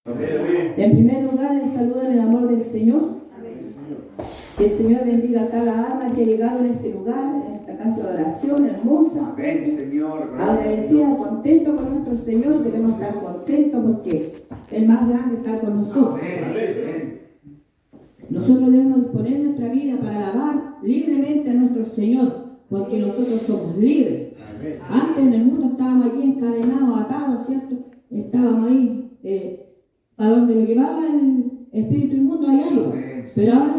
En primer lugar, les saludo en el amor del Señor. Que el Señor bendiga a cada alma que ha llegado en este lugar, en esta casa de oración hermosa. Señor. Agradecida, contento con nuestro Señor. Debemos estar contentos porque el más grande está con nosotros. Nosotros debemos disponer nuestra vida para alabar libremente a nuestro Señor, porque nosotros somos libres. Antes en el mundo estábamos aquí encadenados, atados, ¿cierto? Estábamos ahí, a donde lo llevaba el espíritu inmundo, allá iba. Pero ahora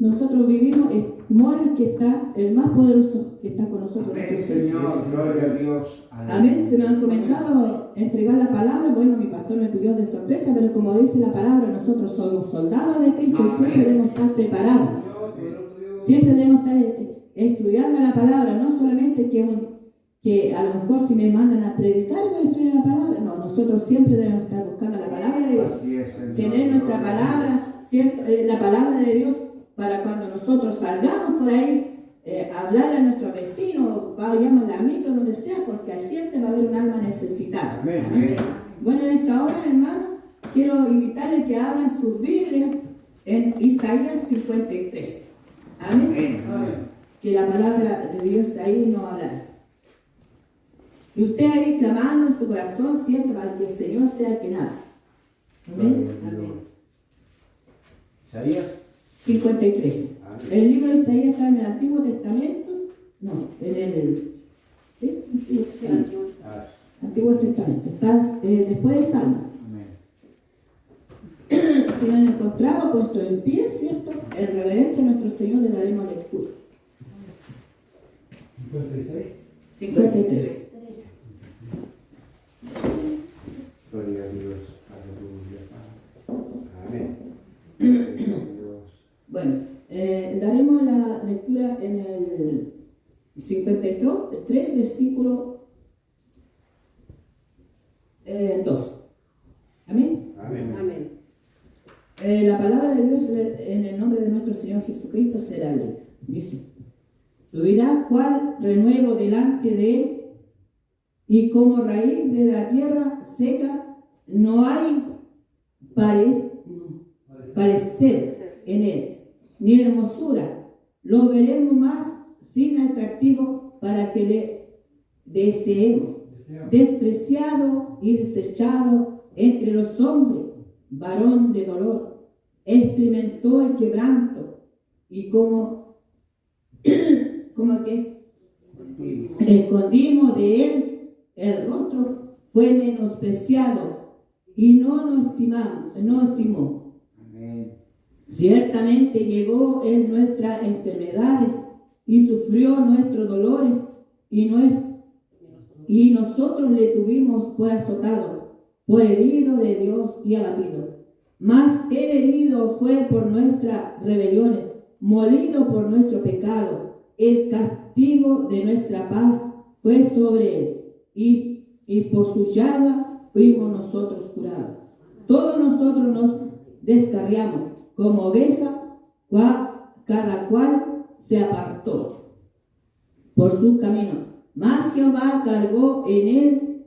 nosotros vivimos, mora el que está, el más poderoso que está con nosotros. Amén, Señor, gloria a Dios. Amén. Se me han comentado entregar la palabra. Bueno, mi pastor me pidió de sorpresa, pero como dice la palabra, nosotros somos soldados de Cristo y siempre debemos estar preparados. Siempre debemos estar estudiando la palabra, no solamente que a lo mejor si me mandan a predicar y voy a estudiar la palabra. No, nosotros siempre debemos estar buscando la palabra de Dios. Tener nuestra palabra, ¿cierto? La palabra de Dios para cuando nosotros salgamos por ahí, hablarle a nuestros vecinos, vayamos a la micro, donde sea, porque siempre va a haber un alma necesitada. Amén. Bueno, en esta hora, hermano, quiero invitarles que abran sus Biblias en Isaías 53. Amén. Que la palabra de Dios ahí nos hablará. Y usted ahí clamando en su corazón, siempre para que el Señor sea el que nada. Amén. ¿Isaías? 53. El libro de Isaías está en el Antiguo Testamento. No, en el ¿sí? Antiguo Testamento. Está después de Salmo. Si lo han encontrado, puesto en pie, ¿cierto? En reverencia a nuestro Señor le daremos lectura. 53. Gloria a Dios. Aleluya. Amén. Bueno, daremos la lectura en el 53, versículo 2. Amén. Amén. La palabra de Dios en el nombre de nuestro Señor Jesucristo será leída. Dice: subirá cual renuevo delante de él, y como raíz de la tierra seca, no hay parecer en él, ni hermosura. Lo veremos más sin atractivo para que le deseemos. Despreciado y desechado entre los hombres, varón de dolor, experimentó el quebranto, y como que escondimos de él el rostro, fue menospreciado y no estimó. Amén. Ciertamente llevó él nuestras enfermedades y sufrió nuestros dolores, y nosotros le tuvimos por azotado, por herido de Dios y abatido. Mas él herido fue por nuestras rebeliones, molido por nuestro pecado. El castigo de nuestra paz fue sobre él, y por su llaga fuimos nosotros curados. Todos nosotros nos descarriamos como oveja, cada cual se apartó por su camino. Mas Jehová cargó en él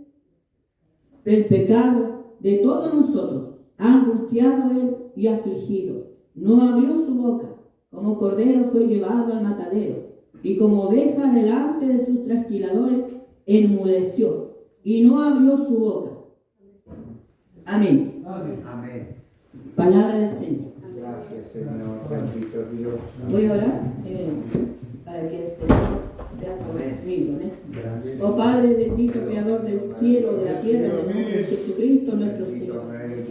el pecado de todos nosotros, angustiado él y afligido. No abrió su boca, como cordero fue llevado al matadero, y como oveja delante de sus trasquiladores enmudeció, y no abrió su boca. Amén. Amén. Palabra del Señor. Gracias, Señor. Bendito Dios. Voy a orar para que el Señor sea conmigo. Gracias. Oh Padre bendito, Creador del cielo, de la tierra, en el nombre de Jesucristo nuestro Señor.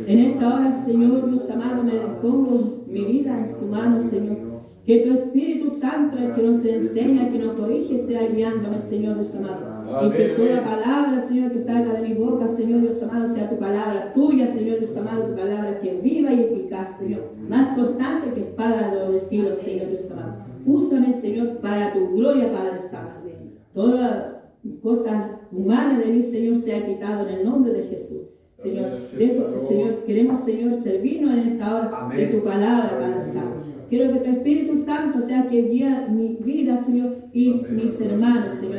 En esta hora, Señor, Dios amado, me dispongo mi vida en tu mano, Señor. Que tu Espíritu Santo, el que nos enseña, que nos corrige, sea guiándome, Señor Dios amado. Y que toda palabra, Señor, que salga de mi boca, Señor Dios amado, sea tu palabra tuya, Señor Dios amado, tu palabra que es viva y eficaz, Señor. Más cortante que espada de doble filo, Señor Dios amado. Úsame, Señor, para tu gloria, Padre Santo. Toda cosa humana de mí, Señor, sea quitado en el nombre de Jesús. Señor, queremos, Señor, servirnos en esta hora de tu palabra, Padre Santo. Quiero que tu Espíritu Santo sea que guía mi vida, Señor, y mis hermanos, Señor.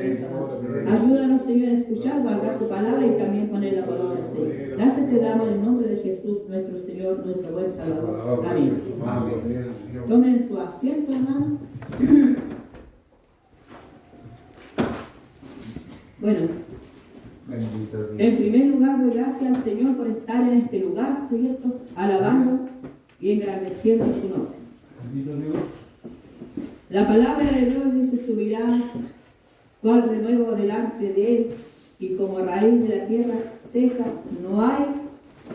Ayúdanos, Señor, a escuchar, guardar tu palabra y también ponerla por obra, Señor. Gracias te damos en el nombre de Jesús, nuestro Señor, nuestro buen Salvador. Palabra Amén. de Dios, amén. Señor. Tomen su asiento, hermano. Bueno, Bendito en Dios. primer lugar, doy gracias al Señor por estar en este lugar, ¿cierto? Alabando y engrandeciendo su nombre. Bendito Dios. La palabra de Dios dice: subirá cual renuevo delante de él, y como raíz de la tierra seca, no hay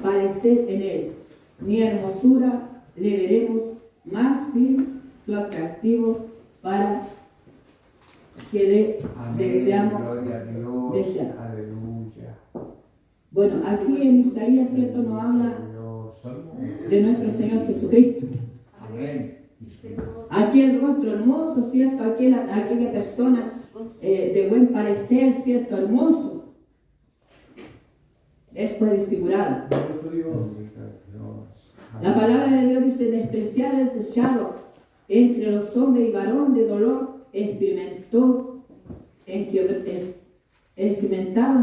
parecer en él, ni hermosura le veremos, más sin su atractivo para que le Amén. deseamos. Gloria a Dios. desear. Aleluya. Bueno, aquí en Isaías, ¿cierto?, nos habla de nuestro Señor Jesucristo. Amén. Aquel rostro hermoso, ¿cierto? Aquella persona de buen parecer, ¿cierto? Hermoso. Él fue desfigurado. Bendito Dios. Bendito Dios. La palabra de Dios dice: despreciado, desechado entre los hombres y varón de dolor, experimentado en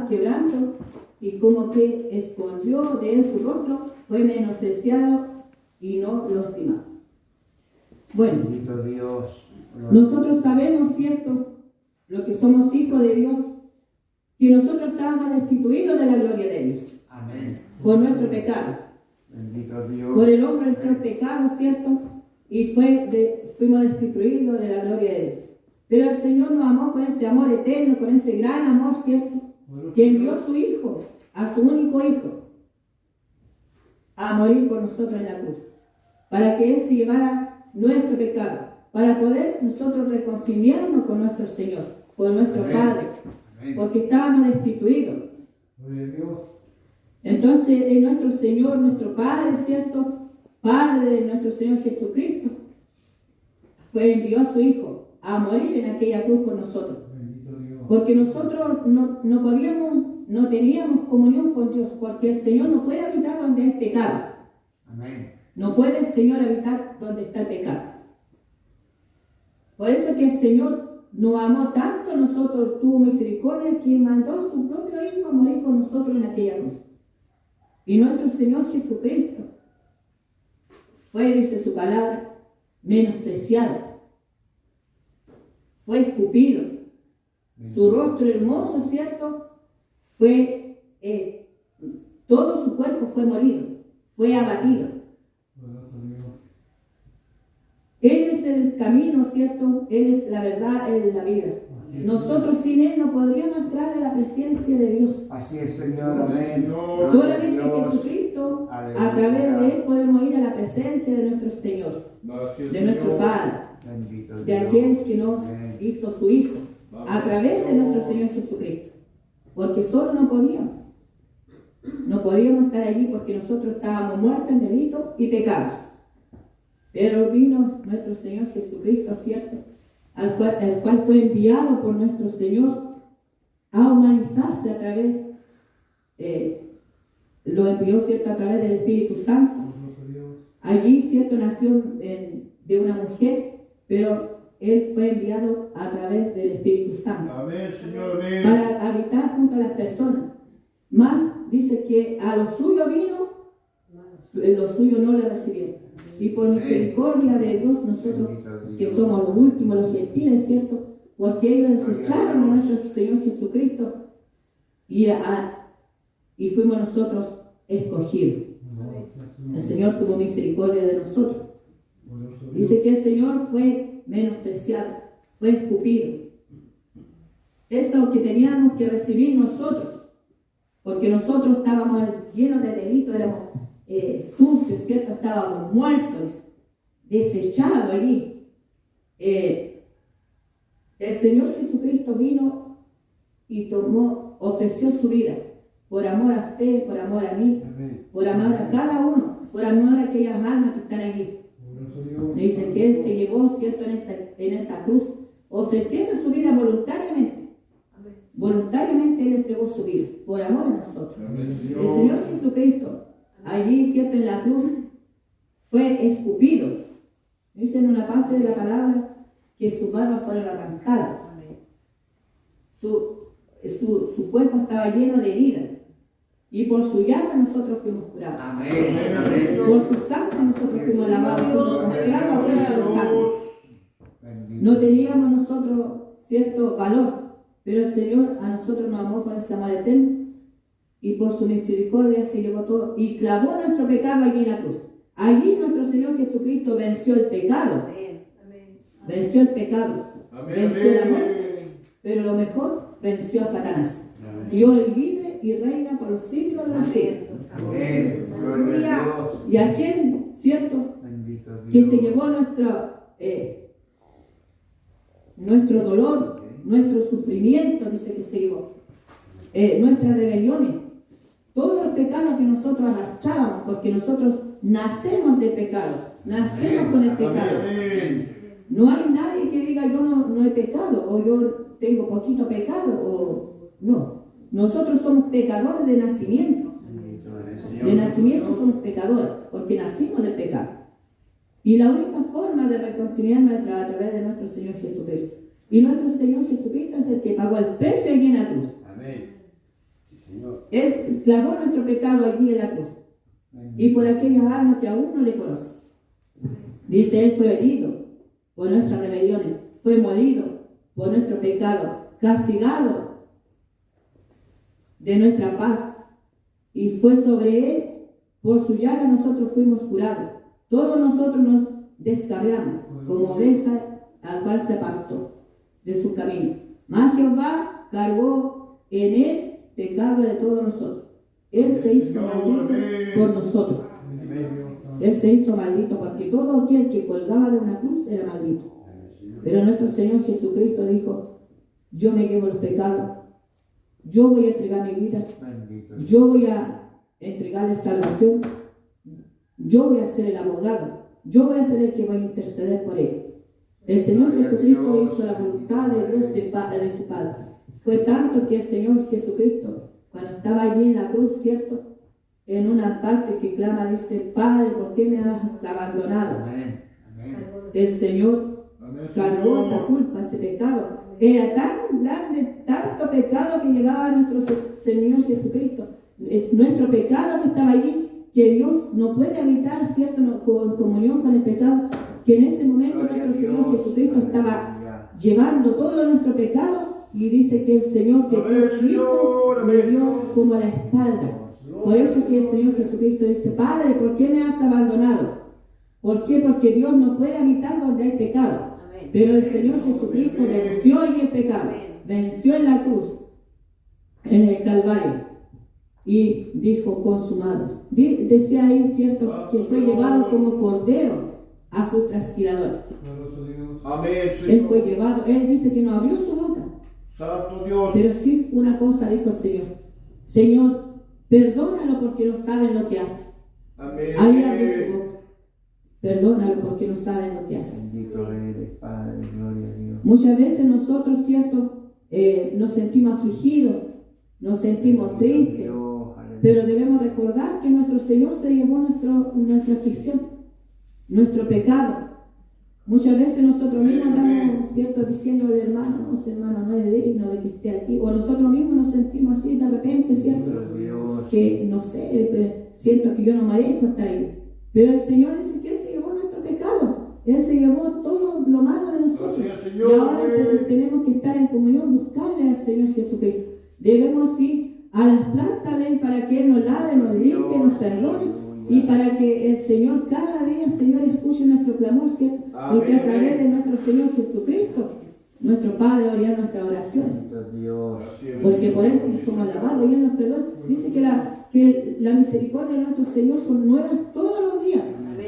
quebranto, y como que escondió de él su rostro, fue menospreciado y no lo estimado. Bueno, Bendito Dios. nosotros sabemos, ¿cierto?, lo que somos hijos de Dios, que nosotros estábamos destituidos de la gloria de Dios Amén. por nuestro pecado. Bendito Dios. Por el hombre entró el pecado, ¿cierto? Y fuimos destituidos de la gloria de Dios. Pero el Señor nos amó con ese amor eterno, con ese gran amor, ¿cierto? Que envió a su Hijo, a su único Hijo, a morir por nosotros en la cruz, para que Él se llevara nuestro pecado, para poder nosotros reconciliarnos con nuestro Señor, con nuestro Amén. Padre, Amén. porque estábamos destituidos. Gloria a Dios. Entonces, es nuestro Señor, nuestro Padre, ¿cierto? Padre de nuestro Señor Jesucristo, envió a su Hijo a morir en aquella cruz por nosotros. Bendito Dios. Porque nosotros no podíamos, no teníamos comunión con Dios, porque el Señor no puede habitar donde hay pecado. Amén. No puede el Señor habitar donde está el pecado. Por eso es que el Señor nos amó tanto a nosotros, tuvo misericordia, que mandó a su propio Hijo a morir por nosotros en aquella cruz. Y nuestro Señor Jesucristo fue, dice su palabra, menospreciado, fue escupido, su rostro hermoso, ¿cierto? Fue, todo su cuerpo fue molido, fue abatido. Bendito Dios. Él es el camino, ¿cierto? Él es la verdad, Él es la vida. Nosotros sin Él no podríamos entrar a la presencia de Dios. Así es, Señor. Amén. Gloria a Solamente Dios. Jesucristo, Aleluya. a través de Él podemos ir a la presencia de nuestro Señor, Gracias, de nuestro Señor. Padre, Bendito de Dios. aquel que nos Amén. hizo su Hijo, a través de nuestro Señor Jesucristo. Porque solo no podíamos. No podíamos estar allí porque nosotros estábamos muertos en delitos y pecados. Pero vino nuestro Señor Jesucristo, ¿cierto? El cual fue enviado por nuestro Señor a humanizarse a través, lo envió, ¿cierto?, a través del Espíritu Santo. Bendito Dios. Allí, ¿cierto?, nació de una mujer, pero Él fue enviado a través del Espíritu Santo Amén, Señor. Amén. para habitar junto a las personas. Más dice que a los suyos vino, los suyos no le recibieron. Y por misericordia de Dios, nosotros Bendito Dios. que somos los últimos, los gentiles, ¿cierto? Porque ellos desecharon a nuestro Señor Jesucristo y fuimos nosotros escogidos. El Señor tuvo misericordia de nosotros. Dice que el Señor fue menospreciado, fue escupido. Esto que teníamos que recibir nosotros, porque nosotros estábamos llenos de delitos, éramos sucios, ¿cierto? Estábamos muertos, desechados allí. El Señor Jesucristo vino y ofreció su vida por amor a usted, por amor a mí, Amén. por amor a cada uno, por amor a aquellas almas que están allí. Bendito Dios. Le dice que Él se llevó, ¿cierto?, en esa cruz, ofreciendo su vida voluntariamente. Voluntariamente Él entregó su vida, por amor a nosotros. Amén, El Señor Jesucristo, allí, ¿cierto?, en la cruz, fue escupido. Dice en una parte de la palabra que sus barbas fueron arrancadas. Su cuerpo estaba lleno de heridas. Y por su llaga nosotros fuimos curados. Amén. Amén. Por su sangre nosotros fuimos lavados, fuimos comprados a precio de sangre. Bendito. No teníamos nosotros cierto valor, pero el Señor a nosotros nos amó con ese amor eterno y por su misericordia se llevó todo y clavó nuestro pecado allí en la cruz. Allí nuestro Señor Jesucristo venció el pecado, venció el pecado, venció la muerte, pero lo mejor, venció a Satanás. Y hoy vive y reina por los siglos de los siglos. Amén. Gloria a Dios. Y aquel, cierto, Bendito Dios. que se llevó nuestro dolor, nuestro sufrimiento, dice que se llevó, nuestras rebeliones, todos los pecados que nosotros arrastrábamos, porque nosotros nacemos del pecado, nacemos con el pecado. No hay nadie que diga yo no he pecado, o yo tengo poquito pecado, o no. Nosotros somos pecadores de nacimiento. Bendito eres, Señor. De nacimiento somos pecadores, porque nacimos del pecado. Y la única forma de reconciliarnos es a través de nuestro Señor Jesucristo. Y nuestro Señor Jesucristo es el que pagó el precio allí en la cruz. Amén. Sí, Señor. Él clavó nuestro pecado allí en la cruz. Y por aquellas almas que aún no le conocen. Dice, Él fue herido por nuestras rebeliones, fue molido por nuestro pecado, castigado de nuestra paz. Y fue sobre Él, por su llaga nosotros fuimos curados. Todos nosotros nos descarriamos como ovejas al cual se apartó de su camino. Mas Jehová cargó en Él pecado de todos nosotros. Él se hizo maldito por nosotros. Él se hizo maldito porque todo aquel que colgaba de una cruz era maldito. Pero nuestro Señor Jesucristo dijo, yo me llevo los pecados, yo voy a entregar mi vida, Bendito. yo voy a entregarle salvación, yo voy a ser el abogado, yo voy a ser el que va a interceder por él. El Señor Jesucristo hizo la voluntad de Dios de su Padre. Fue tanto que el Señor Jesucristo, cuando estaba allí en la cruz, ¿cierto? En una parte que clama, dice, Padre, ¿por qué me has abandonado? Amén. Amén. El Señor cargó esa culpa, ese pecado. Era tan grande, tanto pecado que llevaba a nuestro Señor Jesucristo. Nuestro pecado que estaba allí, que Dios no puede habitar, ¿cierto? Con comunión con el pecado, que en ese momento nuestro Señor Jesucristo estaba llevando todo nuestro pecado y dice que el Señor que su Hijo le dio como la espalda. Por eso que el Señor Jesucristo dice, Padre, ¿por qué me has abandonado? ¿Por qué? Porque Dios no puede habitar donde hay pecado. Pero el Señor Jesucristo venció ahí el pecado, venció en la cruz, en el Calvario, y dijo, consumados. Decía ahí, ¿cierto?, que fue llevado como cordero a su trasquilador. Amén, Él Señor. fue llevado, Él dice que no abrió su boca, Santo Dios. pero sí una cosa dijo el Señor, Señor, perdónalo porque no saben lo que hace. Amén. Ahí abrió su boca. Perdónalo porque no saben lo que hacen. Bendito eres, Padre, gloria a Dios. Muchas veces nosotros, ¿cierto? Nos sentimos afligidos, nos sentimos tristes, Dios, aleluya. pero debemos recordar que nuestro Señor se llevó nuestra aflicción, nuestro pecado. Muchas veces nosotros mismos andamos, ¿cierto?, diciéndole, hermano, no es digno de que esté aquí, o nosotros mismos nos sentimos así de repente, ¿cierto? Bendito Dios. Que no sé, siento que yo no merezco estar ahí. Pero el Señor dice que Él se llevó nuestro pecado, Él se llevó todo lo malo de nosotros. Gracias, Señor. Y ahora tenemos que estar en comunión, buscarle al Señor Jesucristo. Debemos ir a las plantas de Él para que Él nos lave, nos limpie, nos perdone y para que el Señor cada día, Señor, escuche nuestro clamor, ¿cierto? Porque a través de nuestro Señor Jesucristo, nuestro Padre oirá nuestra oración. Bendito Dios. Porque por Él somos lavados y Él nos perdona. Dice que la misericordia de nuestro Señor son nuevas todos los días.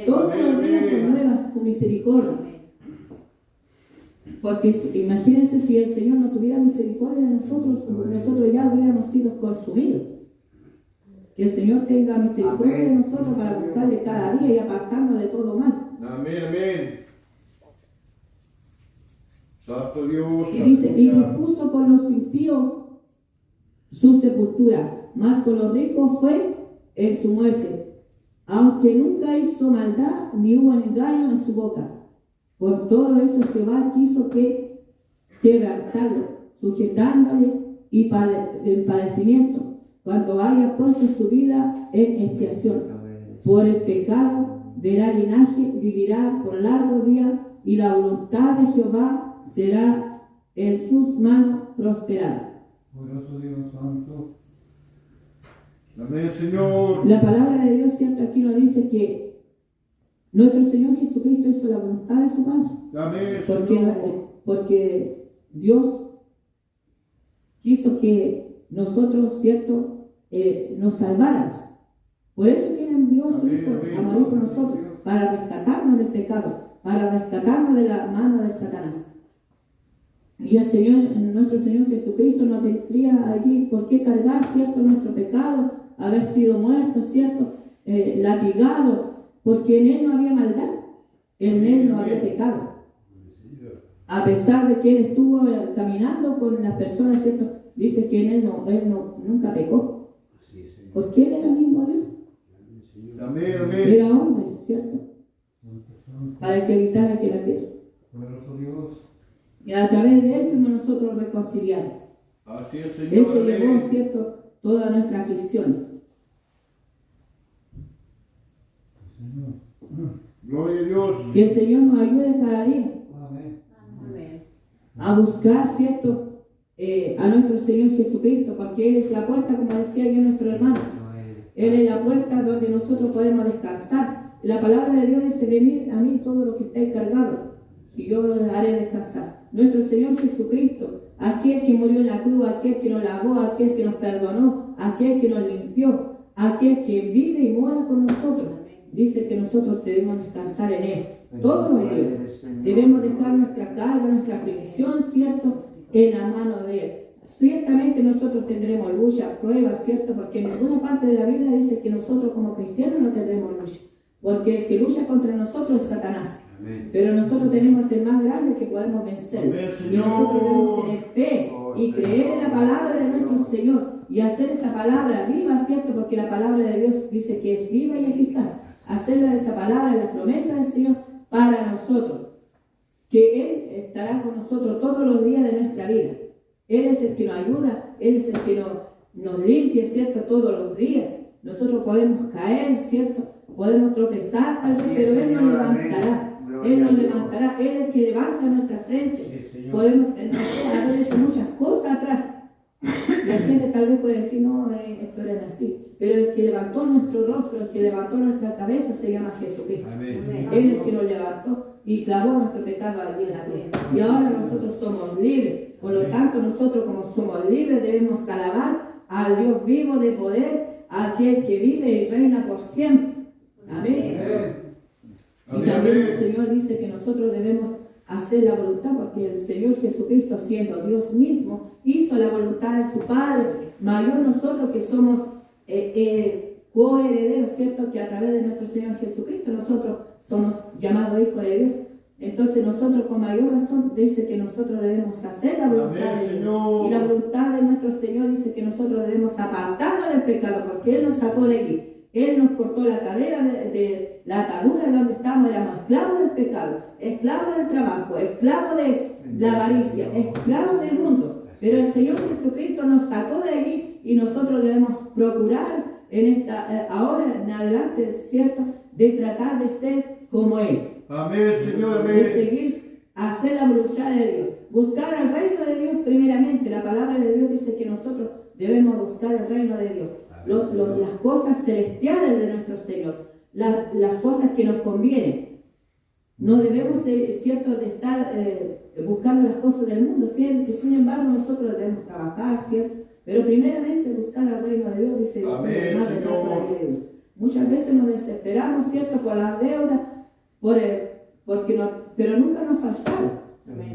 Todos los días son nuevas su misericordia. Porque imagínense si el Señor no tuviera misericordia de nosotros, nosotros ya hubiéramos sido consumidos. Que el Señor tenga misericordia de nosotros para buscarle cada día y apartarnos de todo mal. Amén, amén. Santo Dios. Y dice, y dispuso con los impíos su sepultura, mas con los ricos fue en su muerte, aunque nunca hizo maldad ni hubo engaño en su boca. Por todo eso Jehová quiso que quebrantarlo, sujetándole en padecimiento, cuando haya puesto su vida en expiación. por el pecado verá linaje, vivirá por largo día, y la voluntad de Jehová será en sus manos prosperada. Poderoso Dios Santo. Amén, Señor. La palabra de Dios, cierto, aquí nos dice que nuestro Señor Jesucristo hizo la voluntad de su Padre. Amén, Porque, Señor. porque Dios quiso que nosotros, cierto, nos salváramos. Por eso que Él envió a su Amén, Hijo amén. a morir por nosotros, para rescatarnos del pecado, para rescatarnos de la mano de Satanás. Y el Señor, nuestro Señor Jesucristo, no tendría allí por qué cargar, cierto, nuestro pecado, haber sido muerto, cierto, latigado, porque en Él no había maldad, en Él no había pecado. A pesar de que Él estuvo caminando con las personas, cierto, dice que en Él nunca pecó, porque Él era el mismo Dios. Amén, amén. Era hombre, ¿cierto? Para que evitara aquí la tierra. Poderoso Dios. Y a través de Él fuimos nosotros reconciliados. Así es, Señor. Él se llevó, Amén. ¿cierto?, toda nuestra aflicción. Gloria a Dios. Que el Señor nos ayude cada día Amén. a buscar, ¿cierto?, a nuestro Señor Jesucristo, porque Él es la puerta, como decía yo nuestro hermano. Él es la puerta donde nosotros podemos descansar. La palabra de Dios dice: venid a mí todo lo que estáis cargados, y yo os haré descansar. Nuestro Señor Jesucristo, aquel que murió en la cruz, aquel que nos lavó, aquel que nos perdonó, aquel que nos limpió, aquel que vive y mora con nosotros, dice que nosotros debemos descansar en Él todos los días. Debemos dejar nuestra carga, nuestra aflicción, ¿cierto?, en la mano de Él. Ciertamente nosotros tendremos lucha, pruebas, ¿cierto? Porque en ninguna parte de la Biblia dice que nosotros como cristianos no tendremos lucha. Porque el que lucha contra nosotros es Satanás. Amén. Pero nosotros tenemos el más grande que podemos vencer. Amén, Y Señor. nosotros debemos tener fe y creer en la palabra de nuestro Señor y hacer esta palabra viva, ¿cierto? Porque la palabra de Dios dice que es viva y eficaz. Hacerla de esta palabra, la promesa del Señor para nosotros. Que Él estará con nosotros todos los días de nuestra vida. Él es el que nos ayuda, Él es el que nos limpia, ¿cierto?, todos los días. Nosotros podemos caer, ¿cierto? Podemos tropezar, tal vez, pero Él nos levantará. Él nos levantará, Él es el que levanta nuestra frente. Podemos haber hecho muchas cosas atrás. La gente tal vez puede decir: no, esto era así. Pero el que levantó nuestro rostro, el que levantó nuestra cabeza, se llama Jesucristo. Amén. Él es el que nos levantó y clavó nuestro pecado allí en la cruz. Y ahora nosotros somos libres. Por lo tanto, nosotros, como somos libres, debemos alabar al Dios vivo de poder, a aquel que vive y reina por siempre. Amén. Y Amén. también el Señor dice que nosotros debemos hacer la voluntad, porque el Señor Jesucristo, siendo Dios mismo, hizo la voluntad de su Padre. Mayor nosotros que somos coherederos, ¿cierto?, que a través de nuestro Señor Jesucristo nosotros somos llamados hijos de Dios. Entonces nosotros, con mayor razón, dice que nosotros debemos hacer la voluntad Amén, de Dios. Señor. Y la voluntad de nuestro Señor dice que nosotros debemos apartarnos del pecado, porque Él nos sacó de allí. Él nos cortó la cadena de la atadura donde estábamos. Éramos esclavos del pecado, esclavos del trabajo, esclavos de la avaricia, esclavos del mundo. Pero el Señor Jesucristo nos sacó de allí y nosotros debemos procurar ahora en adelante, ¿cierto?, de tratar de ser como Él. Amén, Señor. De Amén. seguir, hacer la voluntad de Dios, buscar el reino de Dios primeramente. La palabra de Dios dice que nosotros debemos buscar el reino de Dios, las cosas celestiales de nuestro Señor, las cosas que nos convienen. No debemos, cierto, de estar buscando las cosas del mundo. Sin embargo, nosotros debemos trabajar, ¿cierto? Pero primeramente buscar el reino de Dios, dice Amén, Señor. Muchas veces nos desesperamos, ¿cierto?, por las deudas, pero nunca nos faltaba.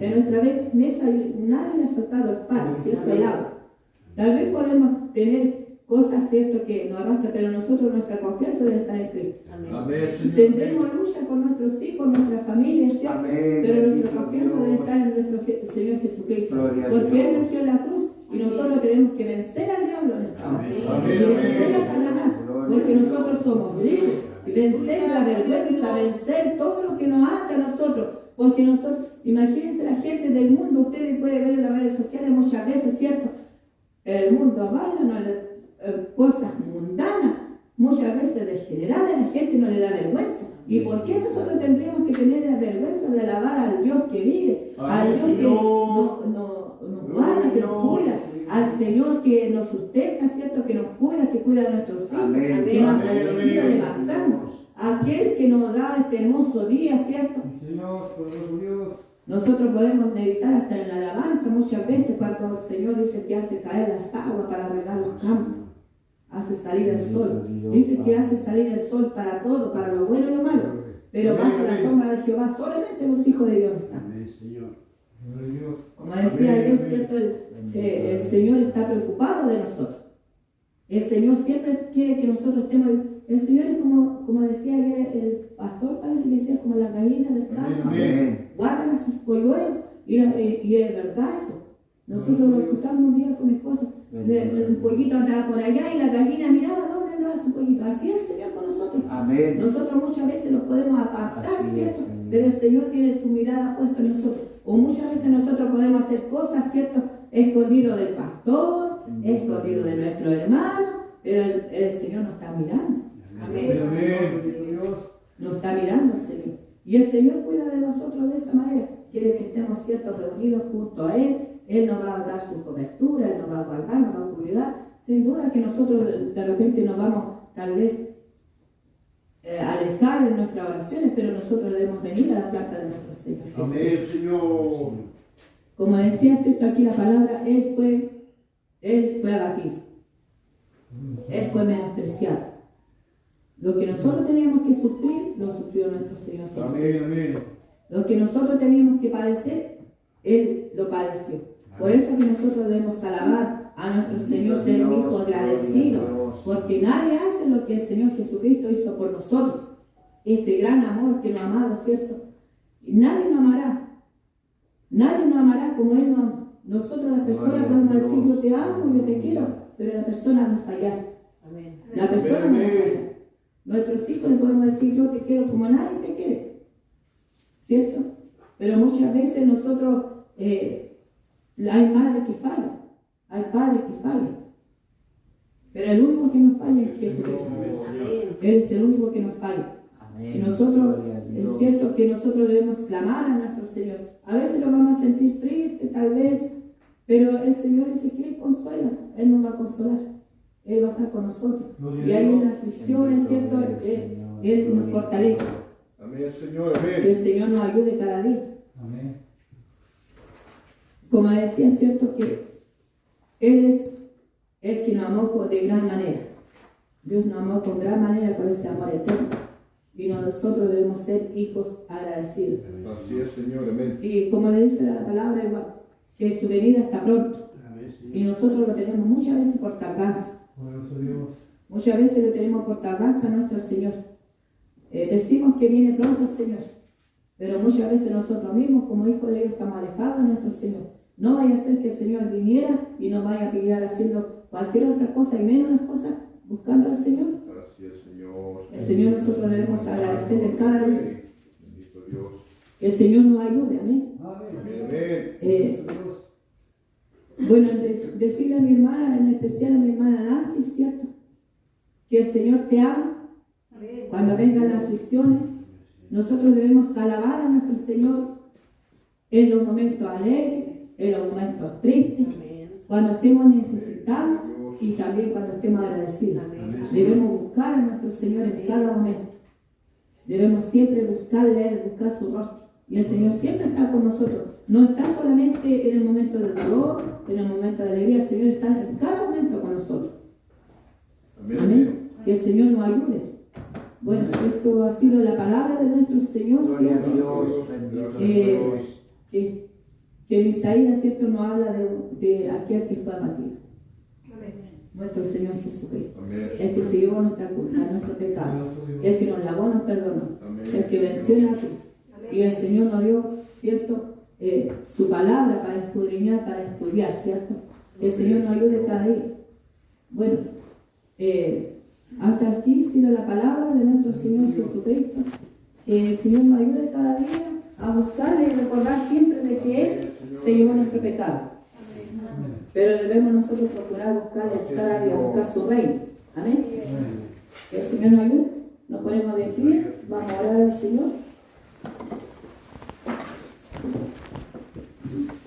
En nuestra mesa nadie le ha faltado el pan, ¿cierto?, el agua. Tal vez podemos tener cosas, ¿cierto?, que nos arrastran, pero nosotros, nuestra confianza debe estar en Cristo. Amén, Señor. Tendremos lucha con nuestros hijos, nuestra familia, ¿cierto? Amén. Pero nuestra Bendito confianza Dios. debe estar en nuestro Señor Jesucristo. Gloria a Porque Dios. Él venció en la cruz y nosotros tenemos que vencer al diablo en esta hora. Amén. Y vencer a Satanás, Gloria porque a Dios. nosotros somos libres. Y vencer la vergüenza, vencer todo lo que nos ata a nosotros. Porque nosotros, imagínense la gente del mundo, ustedes pueden ver en las redes sociales muchas veces, ¿cierto? El mundo baila, cosas mundanas, muchas veces degenerada y la gente no le da vergüenza. ¿Y por qué nosotros tendríamos que tener la vergüenza de alabar al Dios que vive, al Dios que nos guarda, que nos cuida, al Señor que nos sustenta, ¿cierto? Que nos cuida, que cuida a nuestros hijos, que nos ha permitido levantarnos, aquel que nos da este hermoso día, ¿cierto? Señor, poderoso Dios. Nosotros podemos meditar hasta en la alabanza muchas veces cuando el Señor dice que hace caer las aguas para regar los campos, hace salir el sol, dice que hace salir el sol para todo, para lo bueno y lo malo, pero bajo la sombra de Jehová solamente los hijos de Dios están. Amén, Señor. Como decía ayer, ¿cierto? El Señor está preocupado de nosotros. El Señor siempre quiere que nosotros estemos. El Señor es como decía ayer el pastor, parece que decía como las gallinas del campo. Guardan a sus polluelos. Y es verdad eso. Nosotros nos fijamos un día con mi esposa. El pollito andaba por allá y la gallina miraba dónde andaba su pollito. Así es el Señor con nosotros. Amén. Nosotros muchas veces nos podemos apartar, ¿cierto? Pero el Señor tiene su mirada puesta en nosotros. O muchas veces nosotros podemos hacer cosas, ¿cierto? Escondido del pastor, escondido de nuestro hermano, pero el Señor nos está mirando. Amén. Nos está mirando el Señor. Y el Señor cuida de nosotros de esa manera. Quiere que estemos, ¿cierto? Reunidos junto a Él. Él nos va a dar su cobertura, Él nos va a guardar, nos va a cuidar. Sin duda que nosotros de repente nos vamos tal vez alejar de nuestras oraciones, pero nosotros debemos venir a la planta de nuestro Señor. Amén, Señor. Como decía, ¿cierto? Aquí la palabra, Él fue abatido. Él fue menospreciado. Lo que nosotros teníamos que sufrir, lo sufrió nuestro Señor Jesús. Amén, amén. Lo que nosotros teníamos que padecer, Él lo padeció. Por eso que nosotros debemos alabar a nuestro Señor, ser un hijo agradecido, porque nadie hace lo que el Señor Jesucristo hizo por nosotros. Ese gran amor que nos ha amado, ¿cierto? Y nadie nos amará. Nadie nos amará como Él nos ama. Nosotros las personas podemos decir, yo te amo, yo te quiero, pero la persona va a fallar. La persona va a fallar. Nuestros hijos les podemos decir, yo te quiero como nadie te quiere. ¿Cierto? Pero muchas veces nosotros, hay madres que fallan, hay padres que fallan. Pero el único que nos falla es Jesucristo. Él es el único que nos falla. Y nosotros, es cierto que nosotros debemos clamar a nuestro Señor. A veces nos vamos a sentir tristes, tal vez, pero el Señor dice que Él consuela, Él nos va a consolar, Él va a estar con nosotros. Y hay una aflicción, es cierto, Él nos fortalece. Amén, Señor, Que amén. el Señor nos ayude cada día. Amén. Como decía, es cierto que Él es el que nos amó de gran manera. Dios nos amó con gran manera con ese amor eterno. Y nosotros debemos ser hijos agradecidos. Así es, Señor, amén. Y como dice la palabra igual, que su venida está pronto. Y nosotros lo tenemos muchas veces por tardanza. Poderoso Dios. Muchas veces lo tenemos por tardanza a nuestro Señor. Decimos que viene pronto el Señor. Pero muchas veces nosotros mismos, como hijos de Dios, estamos alejados de nuestro Señor. No vaya a ser que el Señor viniera y nos vaya a pillar haciendo cualquier otra cosa y menos las cosas buscando al Señor. Así es, Señor. El Señor nosotros debemos agradecerle cada día. Bendito Dios. Que el Señor nos ayude, amén. Amén, amén. Bueno, decirle a mi hermana, en especial a mi hermana Nancy, ¿cierto? Que el Señor te ama. Cuando vengan las aflicciones, nosotros debemos alabar a nuestro Señor en los momentos alegres, en los momentos tristes, cuando estemos necesitados y también cuando estemos agradecidos. Debemos buscar a nuestro Señor en cada momento. Debemos siempre buscarle, buscar su rostro. Y el Señor siempre está con nosotros. No está solamente en el momento de dolor, en el momento de alegría. El Señor está en cada momento con nosotros. Amén. Que el Señor nos ayude. Bueno, esto ha sido la palabra de nuestro Señor, ¿cierto? Que en Isaías, ¿cierto?, nos habla de aquel que fue abatido. Nuestro Señor Jesucristo. El que se llevó nuestra culpa, nuestro pecado. El que nos lavó, nos perdonó. El que venció en la cruz. Y el Señor nos dio, ¿cierto?, su palabra para escudriñar, para estudiar, ¿cierto? Que el Señor nos ayude cada día. Bueno, hasta aquí ha sido la palabra de nuestro Señor Jesucristo. Que el Señor nos ayude cada día a buscarle y recordar siempre de que Él se llevó nuestro pecado. Pero debemos nosotros procurar buscarle cada día, buscar su reino. Amén. Que el Señor nos ayude. Nos ponemos de pie. Vamos a orar al Señor.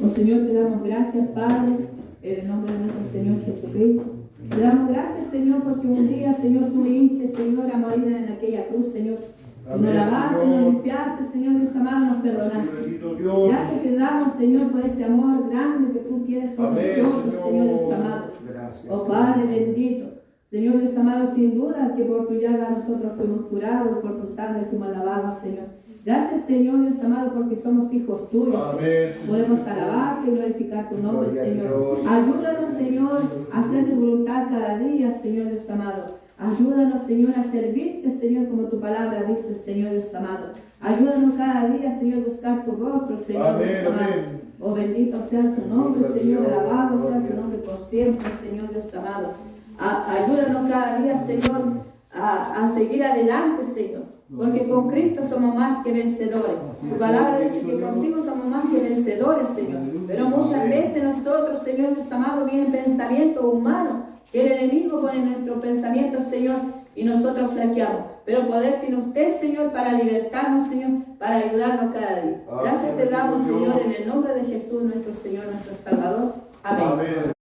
Oh Señor, te damos gracias, Padre, en el nombre de nuestro Señor Jesucristo. Te damos gracias, Señor, porque un día, Señor, tú viniste, Señor, a morir en aquella cruz, Señor. Tú nos lavaste, nos limpiaste, Señor, Dios amado, nos perdonaste. Bendito Dios. Gracias te damos, Señor, por ese amor grande que tú tienes por Amén, nosotros, Señor, Dios amado. Gracias. Oh Padre bendito, Señor Dios amado, sin duda que por tu llaga nosotros fuimos curados, por tu sangre fuimos lavados, Señor. Gracias, Señor Dios amado, porque somos hijos tuyos. Amén, Señor. Podemos alabarte y glorificar tu nombre, Gloria a Señor. Dios. Ayúdanos, Señor, a hacer tu voluntad cada día, Señor Dios amado. Ayúdanos, Señor, a servirte, Señor, como tu palabra dice, Señor Dios amado. Ayúdanos cada día, Señor, a buscar tu rostro, Señor Amén, Dios amado. amén. Oh, bendito sea tu nombre, Gloria a Señor, Dios, alabado sea gloria. tu nombre por siempre, Señor Dios amado. Ayúdanos cada día, Señor, a seguir adelante, Señor. Porque con Cristo somos más que vencedores. Tu palabra dice que contigo somos más que vencedores, Señor. Pero muchas veces nosotros, Señor Dios amado, vienen pensamientos humanos que el enemigo pone en nuestros pensamientos, Señor, y nosotros flaqueamos. Pero poder tiene usted, Señor, para libertarnos, Señor, para ayudarnos cada día. Gracias te damos, Señor, en el nombre de Jesús, nuestro Señor, nuestro Salvador. Amén. Amén.